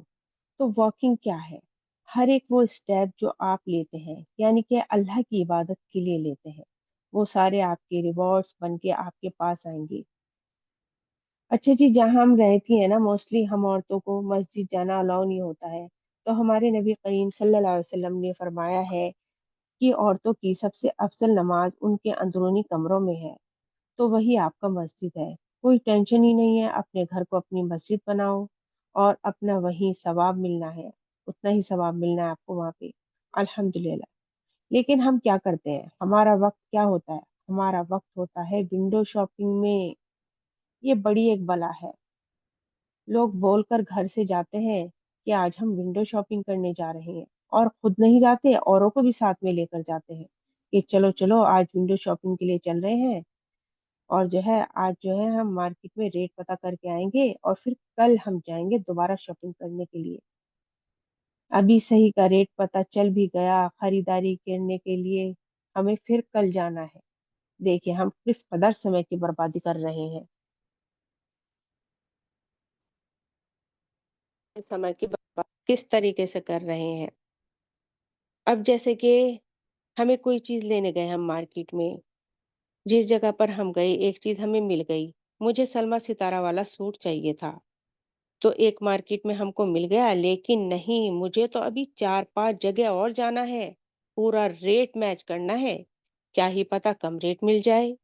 A: तो वॉकिंग क्या है? हर एक वो स्टेप जो आप लेते हैं, यानी कि अल्लाह की इबादत के लिए लेते हैं, वो सारे आपके रिवॉर्ड्स बन के आपके पास आएंगे। अच्छा जी, जहाँ हम रहती हैं ना, मोस्टली हम औरतों को मस्जिद जाना अलाउ नहीं होता है। तो हमारे नबी करीम सल्लल्लाहु अलैहि वसल्लम ने फरमाया है कि औरतों की सबसे अफजल नमाज उनके अंदरूनी कमरों में है। तो वही आपका मस्जिद है। कोई टेंशन ही नहीं है, अपने घर को अपनी मस्जिद बनाओ और अपना वही सवाब मिलना है, उतना ही सवाब मिलना है आपको वहाँ पे। अल्हम्दुलिल्लाह। लेकिन हम क्या करते हैं? हमारा वक्त क्या होता है? हमारा वक्त होता है विंडो शॉपिंग में। ये बड़ी एक बला है। लोग बोलकर घर से जाते हैं कि आज हम विंडो शॉपिंग करने जा रहे हैं, और खुद नहीं जाते, औरों को भी साथ में लेकर जाते हैं कि चलो चलो आज विंडो शॉपिंग के लिए चल रहे हैं। और जो है आज जो है हम मार्केट में रेट पता करके आएंगे, और फिर कल हम जाएंगे दोबारा शॉपिंग करने के लिए। अभी सही का रेट पता चल भी गया, खरीदारी करने के लिए हमें फिर कल जाना है। देखिए हम किस कदर समय की बर्बादी कर रहे हैं। समय की बर्बादी किस तरीके से कर रहे हैं। अब जैसे कि हमें कोई चीज़ लेने गए हम मार्केट में, जिस जगह पर हम गए एक चीज़ हमें मिल गई। मुझे सलमा सितारा वाला सूट चाहिए था, तो एक मार्केट में हमको मिल गया, लेकिन नहीं, मुझे तो अभी 4-5 जगह और जाना है, पूरा रेट मैच करना है। क्या ही पता कम रेट मिल जाए,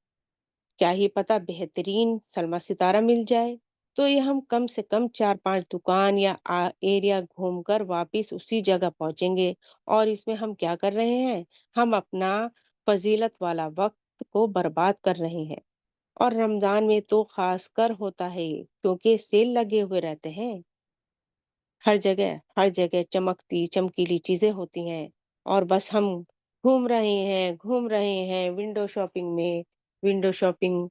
A: क्या ही पता बेहतरीन सलमा सितारा मिल जाए। तो ये हम कम से कम 4-5 दुकान या एरिया घूमकर वापिस उसी जगह पहुँचेंगे, और इसमें हम क्या कर रहे हैं? हम अपना फ़ज़ीलत वाला वक़्त को बर्बाद कर रहे हैं। और रमज़ान में तो ख़ासकर होता है ये, क्योंकि सेल लगे हुए रहते हैं। हर जगह चमकती चमकीली चीज़ें होती हैं, और बस हम घूम रहे हैं विंडो शॉपिंग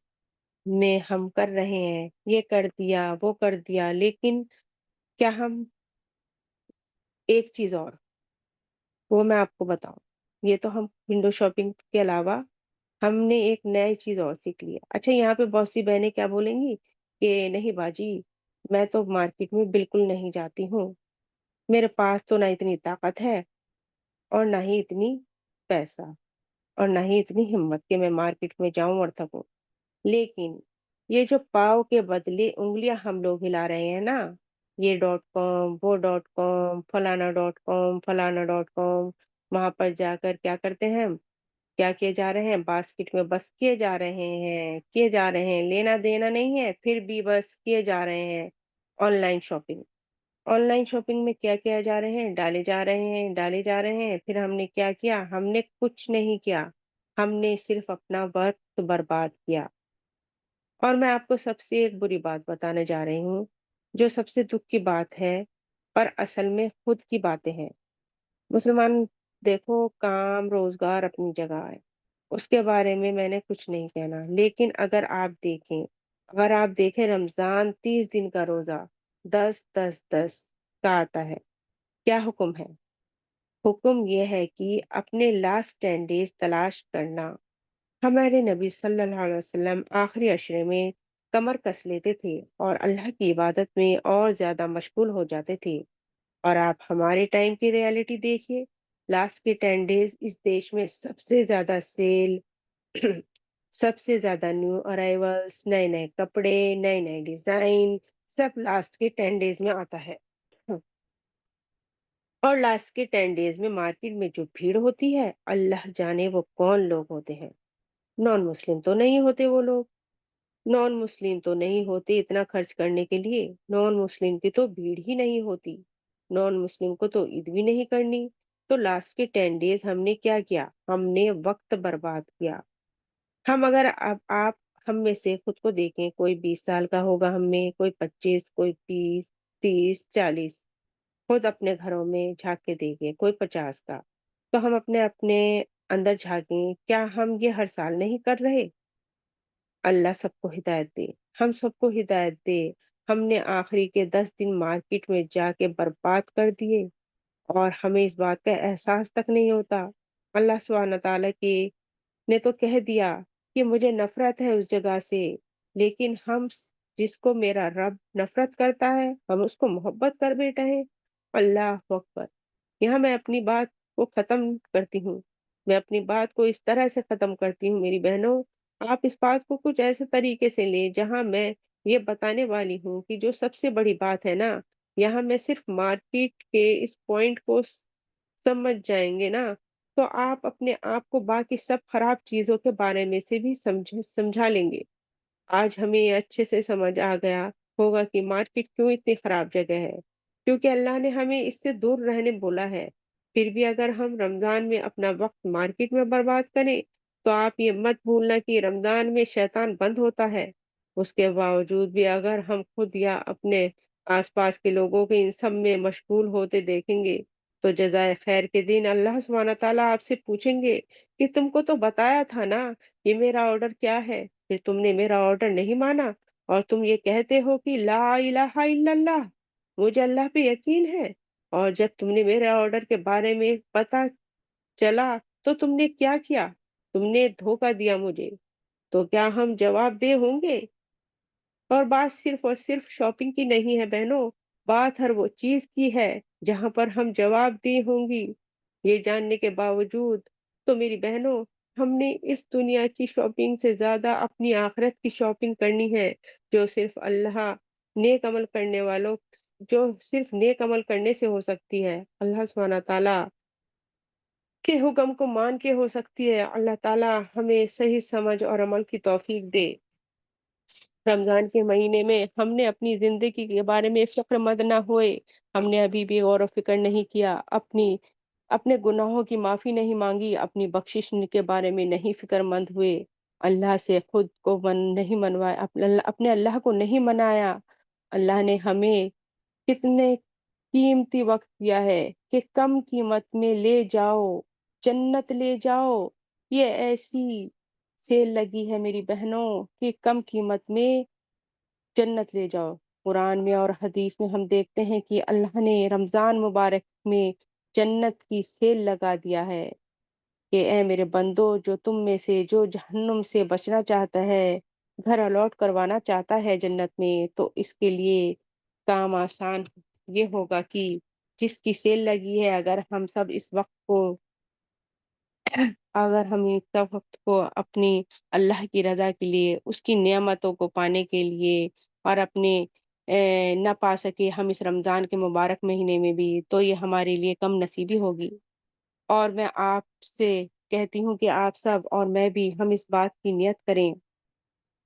A: में हम कर रहे हैं, ये कर दिया, वो कर दिया, लेकिन क्या हम एक चीज़ और, वो मैं आपको बताऊँ, ये तो हम विंडो शॉपिंग के अलावा हमने एक नई चीज़ और सीख ली है। अच्छा, यहाँ पे बहुत सी बहनें क्या बोलेंगी कि नहीं बाजी, मैं तो मार्केट में बिल्कुल नहीं जाती हूँ। मेरे पास तो ना इतनी ताकत है, और ना ही इतनी पैसा, और ना ही इतनी हिम्मत कि मैं मार्केट में जाऊँ और थकूँ। लेकिन ये जो पाँव के बदले उँगलियाँ हम लोग हिला रहे हैं ना, ये डॉट कॉम, वो डॉट कॉम, फलाना डॉट कॉम, वहाँ पर जाकर क्या करते हैं हम? क्या किए जा रहे हैं? बास्केट में बस किए जा रहे हैं, लेना-देना नहीं है, फिर भी बस किए जा रहे हैं। ऑनलाइन शॉपिंग, ऑनलाइन शॉपिंग में क्या किया जा रहे हैं? डाले जा रहे हैं, फिर हमने क्या किया? हमने कुछ नहीं किया, हमने सिर्फ़ अपना वक़्त बर्बाद किया। और मैं आपको सबसे एक बुरी बात बताने जा रही हूँ, जो सबसे दुःख की बात है, पर असल में खुद की बातें हैं। मुसलमान देखो, काम रोज़गार अपनी जगह है, उसके बारे में मैंने कुछ नहीं कहना। लेकिन अगर आप देखें रमज़ान 30 दिन का रोज़ा 10-10-10 का आता है। क्या हुक्म है? हुक्म ये है कि अपने लास्ट 10 डेज़ तलाश करना। हमारे नबी सल्लल्लाहु अलैहि वसल्लम आखिरी अशरे में कमर कस लेते थे और अल्लाह की इबादत में और ज़्यादा मशगूल हो जाते थे। और आप हमारे टाइम की रियलिटी देखिए, लास्ट के 10 डेज़ इस देश में सबसे ज़्यादा सेल, सबसे ज़्यादा न्यू अराइवल्स, नए-नए कपड़े, नए-नए डिज़ाइन, सब लास्ट के 10 डेज़ में आता है। और लास्ट के 10 डेज़ में मार्केट में जो भीड़ होती है, अल्लाह जाने वो कौन लोग होते हैं। नॉन मुस्लिम तो नहीं होते वो लोग, नॉन मुस्लिम तो नहीं होते इतना खर्च करने के लिए, नॉन मुस्लिम की तो भीड़ ही नहीं होती, नॉन मुस्लिम को तो ईद भी नहीं करनी। तो लास्ट के 10 डेज़ हमने क्या किया? हमने वक़्त बर्बाद किया। हम अगर अब आप हम में से खुद को देखें, कोई 20 साल का होगा हम में, कोई 25, कोई 20, 30, 40, खुद अपने घरों में झाँक के देखें, कोई 50 का। तो हम अपने-अपने अंदर झाँकें, क्या हम ये हर साल नहीं कर रहे? अल्लाह सबको हिदायत दे, हम सबको हिदायत दे। हमने आखिरी के 10 दिन मार्केट में जाके बर्बाद कर दिए, और हमें इस बात का एहसास तक नहीं होता। अल्लाह सुब्हान तआला की ने तो कह दिया कि मुझे नफ़रत है उस जगह से, लेकिन जिसको मेरा रब नफ़रत करता है, हम उसको मोहब्बत कर बैठे हैं। अल्लाह अकबर! यहाँ मैं अपनी बात को ख़त्म करती हूँ। मैं अपनी बात को इस तरह से ख़त्म करती हूँ मेरी बहनों, आप इस बात को कुछ ऐसे तरीके से लें जहाँ मैं ये बताने वाली हूँ कि जो सबसे बड़ी बात है ना, यहाँ मैं सिर्फ़ मार्केट के इस पॉइंट को समझ जाएँगे ना, तो आप अपने आप को बाकी सब खराब चीज़ों के बारे में से भी समझा लेंगे। आज हमें ये अच्छे से समझ आ गया होगा कि मार्केट क्यों इतनी खराब जगह है, क्योंकि अल्लाह ने हमें इससे दूर रहने बोला है। फिर भी अगर हम रमज़ान में अपना वक़्त मार्केट में बर्बाद करें, तो आप ये मत भूलना कि रमज़ान में शैतान बंद होता है। उसके बावजूद भी अगर हम खुद या अपने आस-पास के लोगों को इन सब में मशगूल होते देखेंगे, तो जज़ाए खैर के दिन अल्लाह सुब्हान तआला आपसे पूछेंगे कि तुमको तो बताया था ना, ये मेरा ऑर्डर क्या है? फिर तुमने मेरा ऑर्डर नहीं माना, और तुम ये कहते हो कि ला इलाहा इल्लल्लाह, मुझे अल्लाह पे यकीन है, और जब तुमने मेरे ऑर्डर के बारे में पता चला, तो तुमने क्या किया? तुमने धोखा दिया मुझे।
B: तो क्या हम जवाबदेह होंगे? और बात सिर्फ और सिर्फ शॉपिंग की नहीं है बहनों, बात हर वो चीज की है जहां पर हम जवाबदेह होंगी। ये जानने के बावजूद तो मेरी बहनों, हमने इस दुनिया की शॉपिंग से ज्यादा अपनी आखिरत की शॉपिंग करनी है, जो सिर्फ अल्लाह नेक अमल करने वालों जो सिर्फ नेक अमल करने से हो सकती है। अल्लाह सुब्हाना ताला के हुक्म को मान के हो सकती है। अल्लाह ताला हमें सही समझ और अमल की तौफीक दे। रमज़ान के महीने में हमने अपनी ज़िंदगी के बारे में फ़िक्रमंद ना हुए, हमने अभी भी गौर व फ़िक्र नहीं किया, अपने गुनाहों की माफ़ी नहीं माँगी, अपनी बख्शिश के बारे में नहीं फ़िक्रमंद हुए, अल्लाह से खुद को नहीं मनवाया, अपने अल्लाह को नहीं मनाया। अल्लाह ने हमें कितने कीमती वक़्त दिया है कि कम कीमत में ले जाओ, जन्नत ले जाओ। ये ऐसी सेल लगी है मेरी बहनों कि कम कीमत में जन्नत ले जाओ। कुरान में और हदीस में हम देखते हैं कि अल्लाह ने रमज़ान मुबारक में जन्नत की सेल लगा दिया है कि ऐ मेरे बंदो, जो तुम में से जो जहन्नुम से बचना चाहता है, घर अलॉट करवाना चाहता है जन्नत में, तो इसके लिए काम आसान ये होगा कि जिसकी सेल लगी है, अगर हम इस वक़्त को अपनी अल्लाह की रज़ा के लिए, उसकी नेमतों को पाने के लिए और ना पा सके हम इस रमज़ान के मुबारक महीने में भी, तो ये हमारे लिए कम नसीबी होगी। और मैं आपसे कहती हूँ कि आप सब और मैं भी हम इस बात की नियत करें,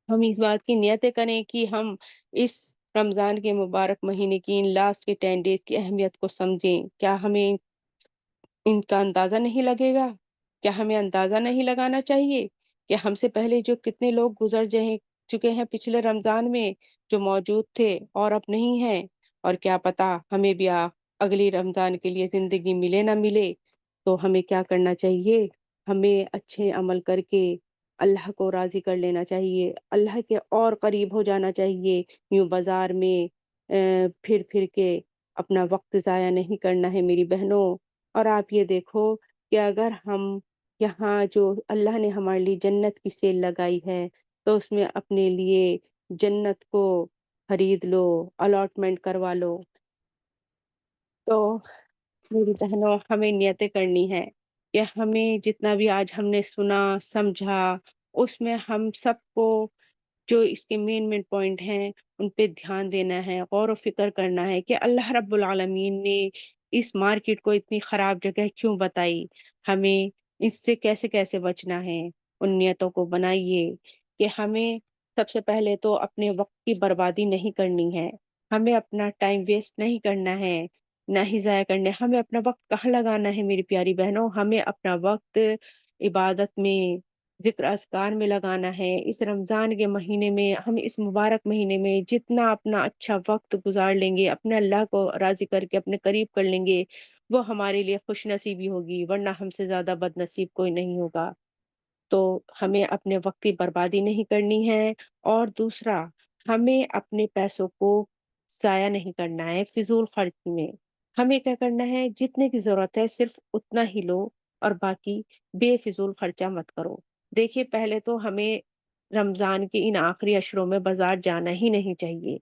B: हम इस बात की नियतें करें कि हम इस रमज़ान के मुबारक महीने की इन लास्ट के 10 डेज़ की अहमियत को समझें। क्या हमें इनका अंदाज़ा नहीं लगेगा? क्या हमें अंदाज़ा नहीं लगाना चाहिए कि हमसे पहले जो कितने लोग गुज़र जहे चुके हैं पिछले रमज़ान में, जो मौजूद थे और अब नहीं हैं? और क्या पता हमें भी अगली रमज़ान के लिए ज़िंदगी मिले ना मिले, तो हमें क्या करना चाहिए? हमें अच्छे अमल करके अल्लाह को राज़ी कर लेना चाहिए, अल्लाह के और करीब हो जाना चाहिए। यूँ बाज़ार में फिर-फिर के अपना वक़्त ज़ाया नहीं करना है मेरी बहनों। और आप ये देखो कि अगर हम यहाँ जो अल्लाह ने हमारे लिए जन्नत की सेल लगाई है, तो उसमें अपने लिए जन्नत को खरीद लो, अलॉटमेंट करवा लो। तो मेरी बहनों, हमें नियतें करनी है कि हमें जितना भी आज हमने सुना, समझा, उसमें हम सबको जो इसके मेन पॉइंट हैं, उन पे ध्यान देना है, गौर व फ़िक्र करना है कि अल्लाह रब्बुल आलमीन ने इस मार्केट को इतनी खराब जगह क्यों बताई? हमें इससे कैसे-कैसे बचना है? उन नियतों को बनाइए कि हमें सबसे पहले तो अपने वक़्त की बर्बादी नहीं करनी है। हमें अपना टाइम वेस्ट नहीं करना है, ना ही ज़ाया करना है। हमें अपना वक़्त कहाँ लगाना है मेरी प्यारी बहनों? हमें अपना वक़्त इबादत में, ज़िक्र-अज़कार में लगाना है। इस रमज़ान के महीने में, हम इस मुबारक महीने में जितना अपना अच्छा वक़्त गुज़ार लेंगे, अपने अल्लाह को राज़ी करके अपने करीब कर लेंगे, वो हमारे लिए खुशनसीबी होगी, वरना हमसे ज़्यादा बदनसीब कोई नहीं होगा। तो हमें अपने वक़्त की बर्बादी नहीं करनी है और दूसरा, हमें अपने पैसों को ज़ाया नहीं करना है फ़िज़ूल खर्च में। हमें क्या करना है, जितने की ज़रूरत है सिर्फ़ उतना ही लो और बाकी बेफ़िज़ूल खर्चा मत करो। देखिए, पहले तो हमें रमज़ान के इन आखिरी अशरों में बाज़ार जाना ही नहीं चाहिए।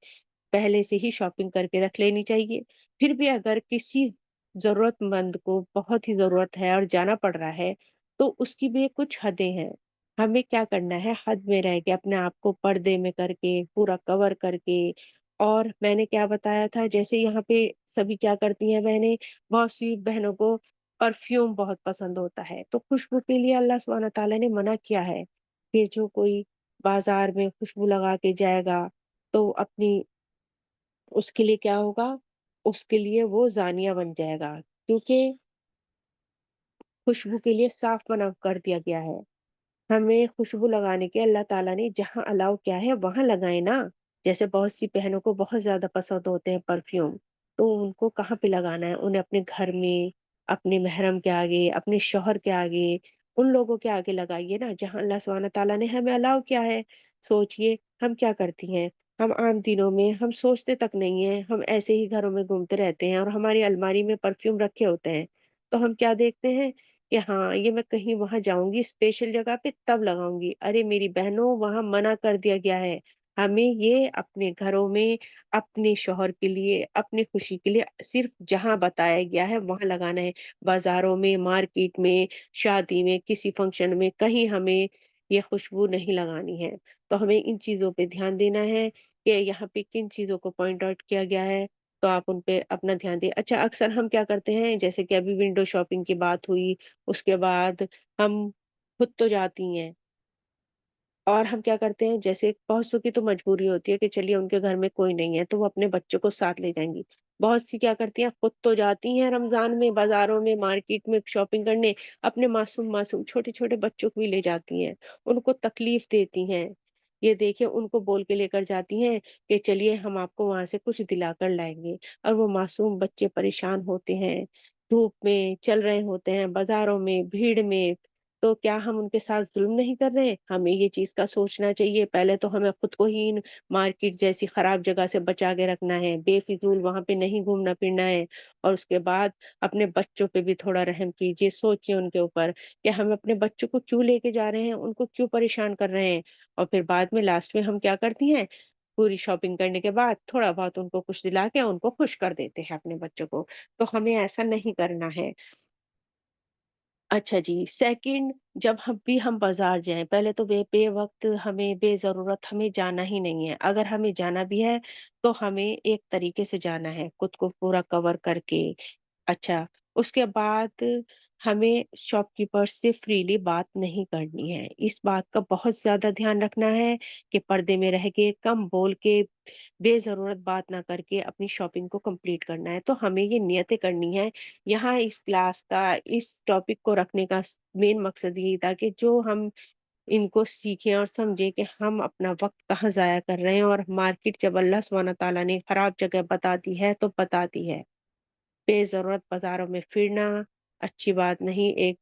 B: पहले से ही शॉपिंग करके रख लेनी चाहिए। फिर भी अगर किसी ज़रूरतमंद को बहुत ही ज़रूरत है और जाना पड़ रहा है, तो उसकी भी कुछ हदें हैं। हमें क्या करना है, हद में रह के अपने आप को पर्दे में करके, पूरा कवर करके। और मैंने क्या बताया था, जैसे यहाँ पे सभी क्या करती हैं बहनें, बहुत सी बहनों को परफ्यूम बहुत पसंद होता है, तो खुशबू के लिए अल्लाह सुब्हाना तआला ने मना किया है कि जो कोई बाज़ार में खुशबू लगा के जाएगा, तो उसके लिए क्या होगा, उसके लिए वो ज़ानिया बन जाएगा, क्योंकि खुशबू के लिए साफ़ मना कर दिया गया है। हमें खुशबू लगाने के अल्लाह ताला ने जहाँ अलाउ किया है वहाँ लगाएँ ना। जैसे बहुत सी बहनों को बहुत ज़्यादा पसंद होते हैं परफ्यूम, तो उनको कहाँ पे लगाना है? उन्हें अपने घर में, अपने महरम के आगे, अपने शौहर के आगे, उन लोगों के आगे लगाइए ना जहाँ अल्लाह सुब्हाना तआला ने हमें अलाउ किया है। सोचिए, हम क्या करती हैं, हम आम दिनों में हम सोचते तक नहीं हैं, हम ऐसे ही घरों में घूमते रहते हैं और हमारी अलमारी में परफ्यूम रखे होते हैं। तो हम क्या देखते हैं कि हाँ, ये मैं कहीं वहाँ जाऊँगी स्पेशल जगह पे तब लगाऊँगी। अरे मेरी बहनों, वहाँ मना कर दिया गया है। हमें ये अपने घरों में, अपने शौहर के लिए, अपनी खुशी के लिए सिर्फ़ जहाँ बताया गया है वहाँ लगाना है। बाज़ारों में, मार्केट में, शादी में, किसी फंक्शन में, कहीं हमें ये खुशबू नहीं लगानी है। तो हमें इन चीज़ों पे ध्यान देना है कि यहाँ पे किन चीज़ों को पॉइंट आउट किया गया है, तो आप उन पे अपना ध्यान दें। अच्छा, अक्सर हम क्या करते हैं, जैसे कि अभी विंडो शॉपिंग की बात हुई, उसके बाद हम खुद तो जाती हैं और हम क्या करते हैं, जैसे बहुत सौ की तो मजबूरी होती है कि चलिए उनके घर में कोई नहीं है, तो वो अपने बच्चों को साथ ले जाएँगी। बहुत सी क्या करती हैं, खुद तो जाती हैं रमज़ान में बाज़ारों में, मार्केट में शॉपिंग करने, अपने मासूम-मासूम छोटे-छोटे बच्चों को भी ले जाती हैं, उनको तकलीफ़ देती हैं। ये देखिए उनको बोल के लेकर जाती हैं कि चलिए हम आपको वहाँ से कुछ दिलाकर लाएँगे और वो मासूम बच्चे परेशान होते हैं, धूप में चल रहे होते हैं, बाज़ारों में, भीड़ में, तो क्या हम उनके साथ ज़ुल्म नहीं कर रहे? हमें ये चीज़ का सोचना चाहिए। पहले तो हमें खुद को ही इन मार्केट जैसी खराब जगह से बचा के रखना है, बेफ़िज़ूल वहाँ पे नहीं घूमना-फिरना है और उसके बाद अपने बच्चों पे भी थोड़ा रहम कीजिए, सोचिए उनके ऊपर कि हम अपने बच्चों को क्यों लेके जा रहे हैं, उनको क्यों परेशान कर रहे हैं? और फिर बाद में लास्ट में हम क्या करती हैं, पूरी शॉपिंग करने के बाद थोड़ा बहुत उनको कुछ दिला के उनको खुश कर देते हैं अपने बच्चों को। तो हमें ऐसा नहीं करना है। अच्छा जी, सेकंड जब हम बाज़ार जाएँ, पहले तो बेवक़्त हमें बेज़रूरत हमें जाना ही नहीं है। अगर हमें जाना भी है, तो हमें एक तरीके से जाना है, खुद को पूरा कवर करके। अच्छा, उसके बाद हमें शॉपकीपर से फ्रीली बात नहीं करनी है। इस बात का बहुत ज़्यादा ध्यान रखना है कि पर्दे में रह के, कम बोल के, बेज़रूरत बात ना करके अपनी शॉपिंग को कंप्लीट करना है। तो हमें ये नियतें करनी है। यहाँ इस क्लास का, इस टॉपिक को रखने का मेन मकसद यही था कि जो हम इनको सीखें और समझें कि हम अपना वक़्त कहाँ ज़ाया कर रहे हैं और मार्केट जब अल्लाह सुब्हाना तआला ने खराब जगह बता दी है, तो बताती है। बेज़रूरत बाज़ारों में फिरना अच्छी बात नहीं, एक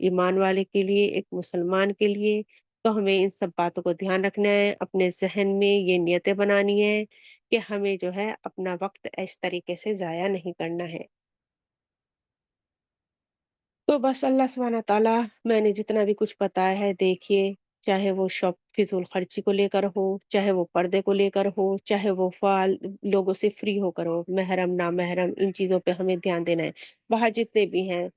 B: ईमान वाले के लिए, एक मुसलमान के लिए। तो हमें इन सब बातों को ध्यान रखना है, अपने ज़हन में ये नियतें बनानी है कि हमें जो है अपना वक़्त इस तरीके से ज़ाया नहीं करना है। तो बस अल्लाह सुब्हाना तआला मैंने जितना भी कुछ बताया है देखिए, चाहे वो फ़िज़ूल खर्ची को लेकर हो, चाहे वो पर्दे को लेकर हो, चाहे वो लोगों से फ्री होकर हो, महरम, नामहरम इन चीज़ों पे हमें ध्यान देना है। बाहर जितने भी हैं,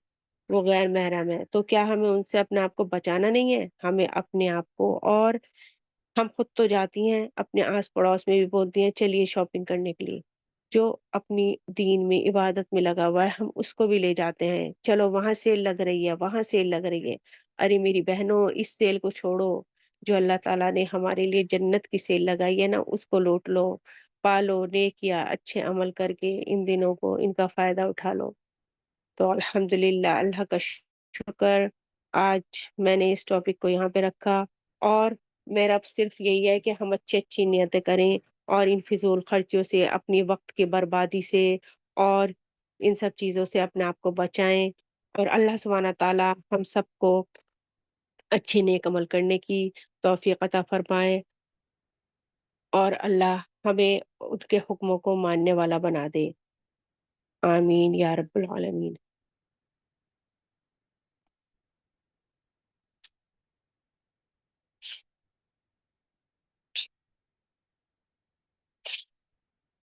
B: वो गैर महरम हैं, तो क्या हमें उनसे अपने आप को बचाना नहीं है? हमें अपने आप को और हम खुद तो जाती हैं, अपने आस-पड़ोस में भी बोलती हैं चलिए शॉपिंग करने के लिए। जो अपनी दीन में, इबादत में लगा हुआ है, हम उसको भी ले जाते हैं। चलो वहाँ सेल लग रही है, वहाँ सेल लग रही है। अरे मेरी बहनों इस सेल को छोड़ो, जो अल्लाह ताला ने हमारे लिए जन्नत की सेल लगाई है ना, उसको लूट लो, पालो, नेकिया, अच्छे अमल करके इन दिनों को इनका फ़ायदा उठा लो। तो अल्हम्दुलिल्लाह अल्लाह का शुक्र आज मैंने इस टॉपिक को यहाँ पे रखा और मेरा अब सिर्फ़ यही है कि हम अच्छी-अच्छी नियतें करें और इन फ़िज़ूल खर्चों से, अपनी वक़्त की बर्बादी से और इन सब चीज़ों से अपने आप को बचाएँ और अल्लाह सुब्हाना तआला हम सबको अच्छे नेक अमल करने की तौफ़ीक़ अता फ़रमाए और अल्लाह हमें उनके हुक्मों को मानने वाला बना दे। आमीन या रब्बुल आलमीन।